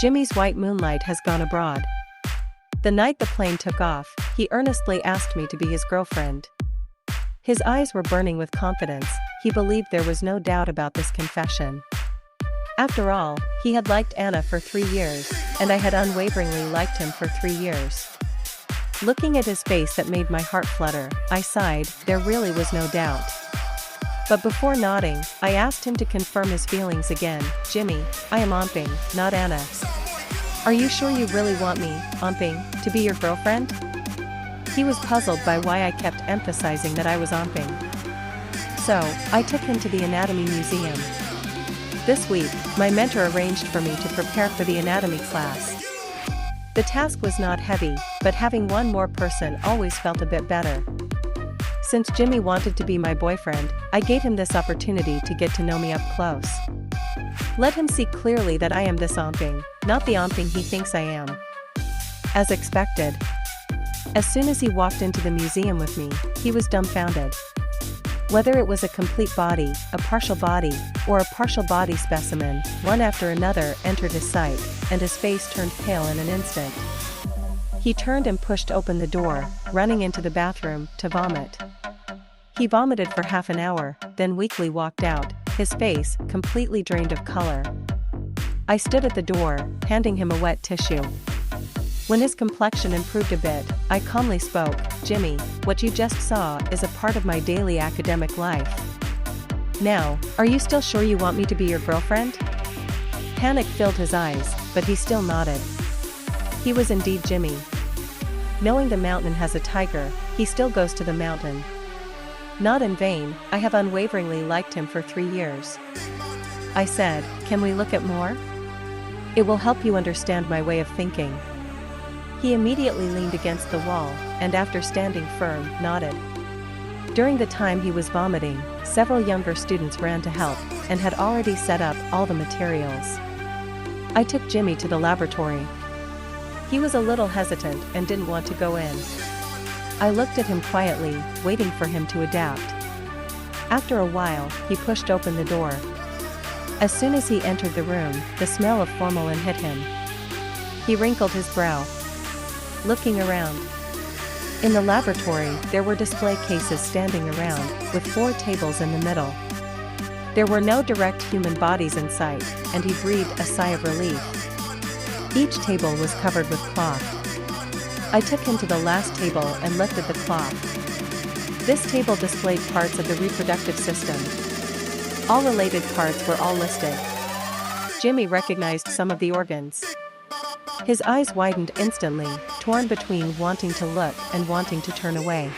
Jimmy's white moonlight has gone abroad. The night the plane took off, he earnestly asked me to be his girlfriend. His eyes were burning with confidence. He believed there was no doubt about this confession. After all, he had liked Anna for 3 years, and I had unwaveringly liked him for 3 years. Looking at his face that made my heart flutter, I sighed. There really was no doubt. But before nodding, I asked him to confirm his feelings again. Jimmy, I am Amping, not Anna. Are you sure you really want me, Amping, to be your girlfriend? He was puzzled by why I kept emphasizing that I was Amping. So, I took him to the anatomy museum. This week, my mentor arranged for me to prepare for the anatomy class. The task was not heavy, but having one more person always felt a bit better. Since Jimmy wanted to be my boyfriend, I gave him this opportunity to get to know me up close. Let him see clearly that I am this Amping, not the Amping he thinks I am. As expected. As soon as he walked into the museum with me, he was dumbfounded. Whether it was a complete body, a partial body, or a partial body specimen, one after another entered his sight, and his face turned pale in an instant. He turned and pushed open the door, running into the bathroom to vomit. He vomited for half an hour, then weakly walked out, his face completely drained of color. I stood at the door, handing him a wet tissue. When his complexion improved a bit, I calmly spoke. Jimmy, what you just saw is a part of my daily academic life. Now, are you still sure you want me to be your girlfriend? Panic filled his eyes, but he still nodded. He was indeed Jimmy. Knowing the mountain has a tiger, he still goes to the mountain. Not in vain, I have unwaveringly liked him for 3 years. I said, can we look at more? It will help you understand my way of thinking. He immediately leaned against the wall, and after standing firm, nodded. During the time he was vomiting, several younger students ran to help, and had already set up all the materials. I took Jimmy to the laboratory. He was a little hesitant and didn't want to go in. I looked at him quietly, waiting for him to adapt. After a while, he pushed open the door. As soon as he entered the room, the smell of formalin hit him. He wrinkled his brow. Looking around. In the laboratory, there were display cases standing around, with 4 tables in the middle. There were no direct human bodies in sight, and he breathed a sigh of relief. Each table was covered with cloth. I took him to the last table and lifted the cloth. This table displayed parts of the reproductive system. All related parts were all listed. Jimmy recognized some of the organs. His eyes widened instantly, torn between wanting to look and wanting to turn away.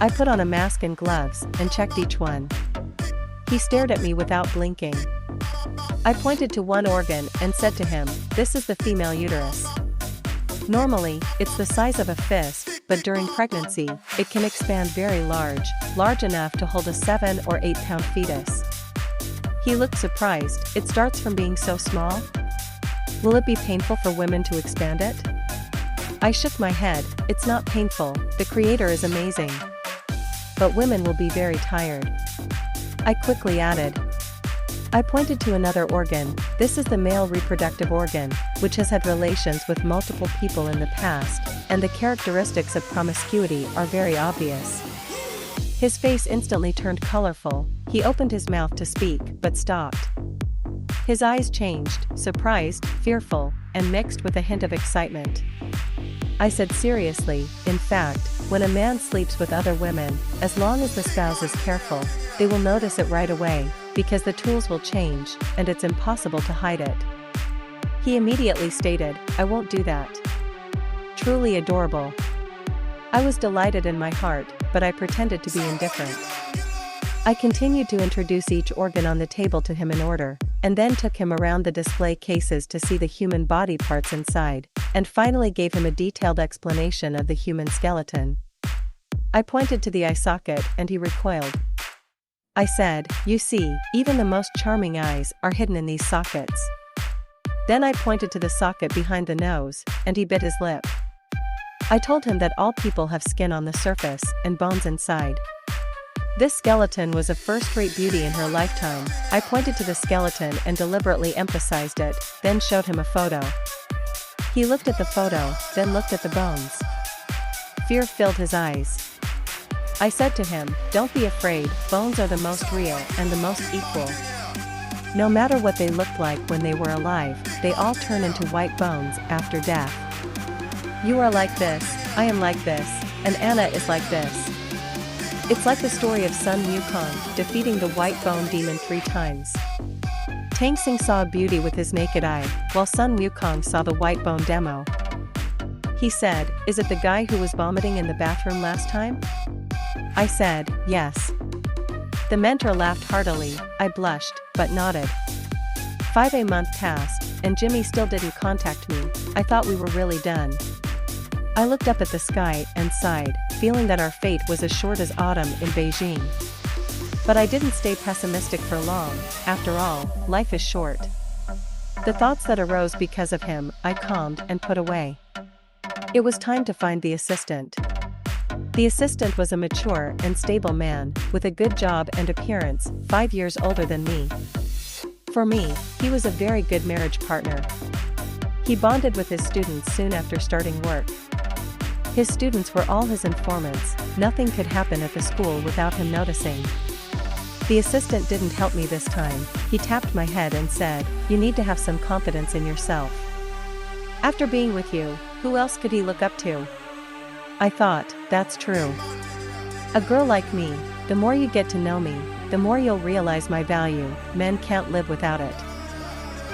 I put on a mask and gloves, and checked each one. He stared at me without blinking. I pointed to one organ and said to him, this is the female uterus. Normally, it's the size of a fist, but during pregnancy, it can expand very large enough to hold a 7 or 8 pound fetus. He looked surprised. It starts from being so small? Will it be painful for women to expand it? I shook my head. It's not painful, the creator is amazing. But women will be very tired. I quickly added. I pointed to another organ. This is the male reproductive organ, which has had relations with multiple people in the past, and the characteristics of promiscuity are very obvious. His face instantly turned colorful. He opened his mouth to speak, but stopped. His eyes changed, surprised, fearful, and mixed with a hint of excitement. I said seriously, in fact, when a man sleeps with other women, as long as the spouse is careful, they will notice it right away, because the tools will change, and it's impossible to hide it. He immediately stated, I won't do that. Truly adorable. I was delighted in my heart, but I pretended to be indifferent. I continued to introduce each organ on the table to him in order, and then took him around the display cases to see the human body parts inside, and finally gave him a detailed explanation of the human skeleton. I pointed to the eye socket and he recoiled. I said, you see, even the most charming eyes are hidden in these sockets. Then I pointed to the socket behind the nose, and he bit his lip. I told him that all people have skin on the surface and bones inside. This skeleton was a first-rate beauty in her lifetime. I pointed to the skeleton and deliberately emphasized it, then showed him a photo. He looked at the photo, then looked at the bones. Fear filled his eyes. I said to him, "Don't be afraid, bones are the most real and the most equal. No matter what they looked like when they were alive, they all turn into white bones after death. You are like this, I am like this, and Anna is like this. It's like the story of Sun Wukong defeating the white bone demon 3 times. Tang Xing saw beauty with his naked eye, while Sun Wukong saw the white bone demo. He said, "Is it the guy who was vomiting in the bathroom last time?" I said, "Yes." The mentor laughed heartily. I blushed, but nodded. 5 months passed, and Jimmy still didn't contact me. I thought we were really done. I looked up at the sky and sighed, feeling that our fate was as short as autumn in Beijing. But I didn't stay pessimistic for long. After all, life is short. The thoughts that arose because of him, I calmed and put away. It was time to find the assistant. The assistant was a mature and stable man, with a good job and appearance, 5 years older than me. For me, he was a very good marriage partner. He bonded with his students soon after starting work. His students were all his informants. Nothing could happen at the school without him noticing. The assistant didn't help me this time. He tapped my head and said, "You need to have some confidence in yourself. After being with you, who else could he look up to?" I thought, that's true. A girl like me, the more you get to know me, the more you'll realize my value. Men can't live without it.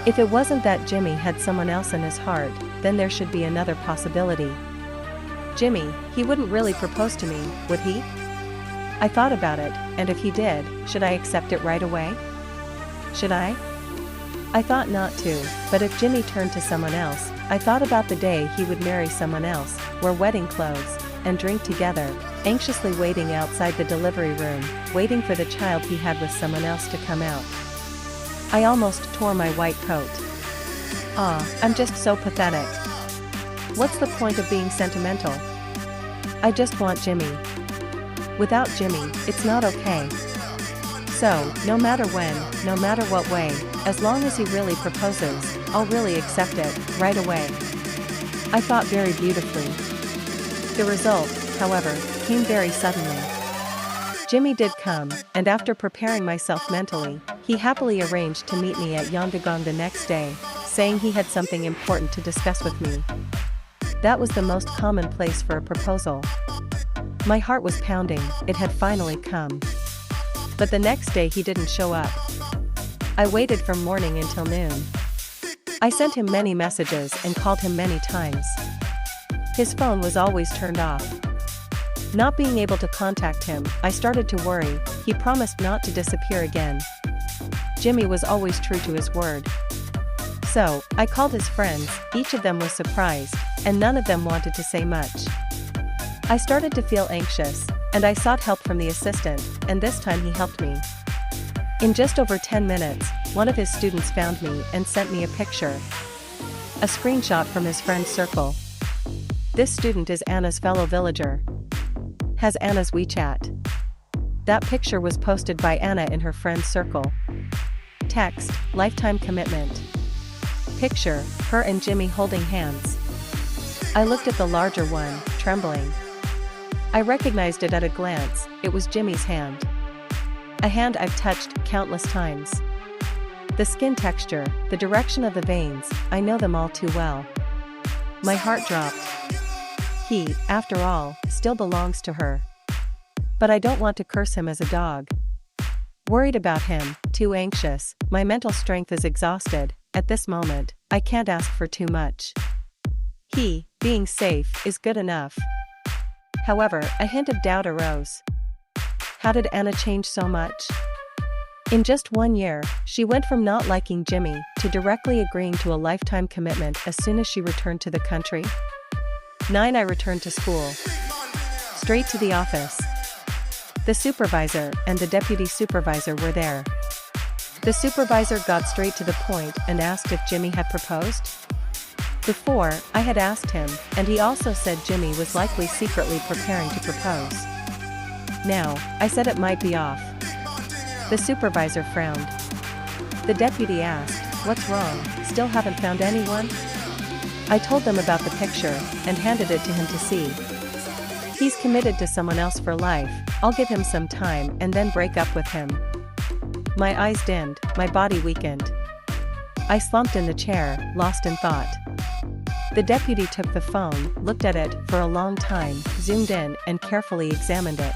If it wasn't that Jimmy had someone else in his heart, then there should be another possibility. Jimmy, he wouldn't really propose to me, would he? I thought about it, and if he did, should I accept it right away? Should I? I thought not to, but if Jimmy turned to someone else, I thought about the day he would marry someone else, wear wedding clothes, and drink together, anxiously waiting outside the delivery room, waiting for the child he had with someone else to come out. I almost tore my white coat. I'm just so pathetic. What's the point of being sentimental? I just want Jimmy. Without Jimmy, it's not okay. So, no matter when, no matter what way, as long as he really proposes, I'll really accept it, right away. I thought very beautifully. The result, however, came very suddenly. Jimmy did come, and after preparing myself mentally, he happily arranged to meet me at Yondegang the next day, saying he had something important to discuss with me. That was the most common place for a proposal. My heart was pounding, it had finally come. But the next day he didn't show up. I waited from morning until noon. I sent him many messages and called him many times. His phone was always turned off. Not being able to contact him, I started to worry. He promised not to disappear again. Jimmy was always true to his word. So, I called his friends, each of them was surprised, and none of them wanted to say much. I started to feel anxious, and I sought help from the assistant, and this time he helped me. In just over 10 minutes, one of his students found me and sent me a picture. A screenshot from his friend's circle. This student is Anna's fellow villager. Has Anna's WeChat. That picture was posted by Anna in her friend's circle. Text, lifetime commitment. Picture, her and Jimmy holding hands. I looked at the larger one, trembling. I recognized it at a glance, it was Jimmy's hand. A hand I've touched countless times. The skin texture, the direction of the veins, I know them all too well. My heart dropped. He, after all, still belongs to her. But I don't want to curse him as a dog. Worried about him, too anxious, my mental strength is exhausted. At this moment, I can't ask for too much. He, being safe, is good enough. However, a hint of doubt arose. How did Anna change so much? In just 1 year, she went from not liking Jimmy to directly agreeing to a lifetime commitment as soon as she returned to the country. 9. I returned to school. Straight to the office. The supervisor and the deputy supervisor were there. The supervisor got straight to the point and asked if Jimmy had proposed. Before, I had asked him, and he also said Jimmy was likely secretly preparing to propose. Now, I said it might be off. The supervisor frowned. The deputy asked, "What's wrong, still haven't found anyone?" I told them about the picture, and handed it to him to see. He's committed to someone else for life, I'll give him some time and then break up with him. My eyes dimmed, my body weakened. I slumped in the chair, lost in thought. The deputy took the phone, looked at it for a long time, zoomed in and carefully examined it.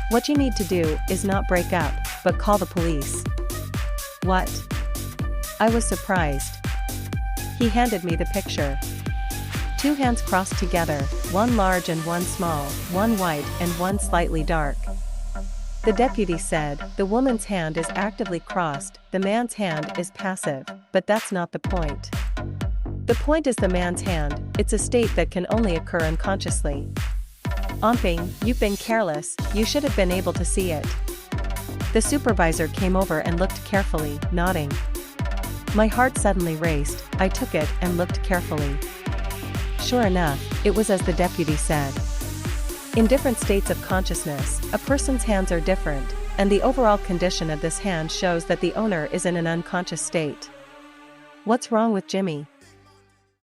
"What you need to do is not break up, but call the police." "What?" I was surprised. He handed me the picture. Two hands crossed together, one large and one small, one white and one slightly dark. The deputy said, "The woman's hand is actively crossed, the man's hand is passive, but that's not the point. The point is the man's hand, it's a state that can only occur unconsciously." "Omping, you've been careless, you should have been able to see it." The supervisor came over and looked carefully, nodding. My heart suddenly raced, I took it and looked carefully. Sure enough, it was as the deputy said. In different states of consciousness, a person's hands are different, and the overall condition of this hand shows that the owner is in an unconscious state. "What's wrong with Jimmy?"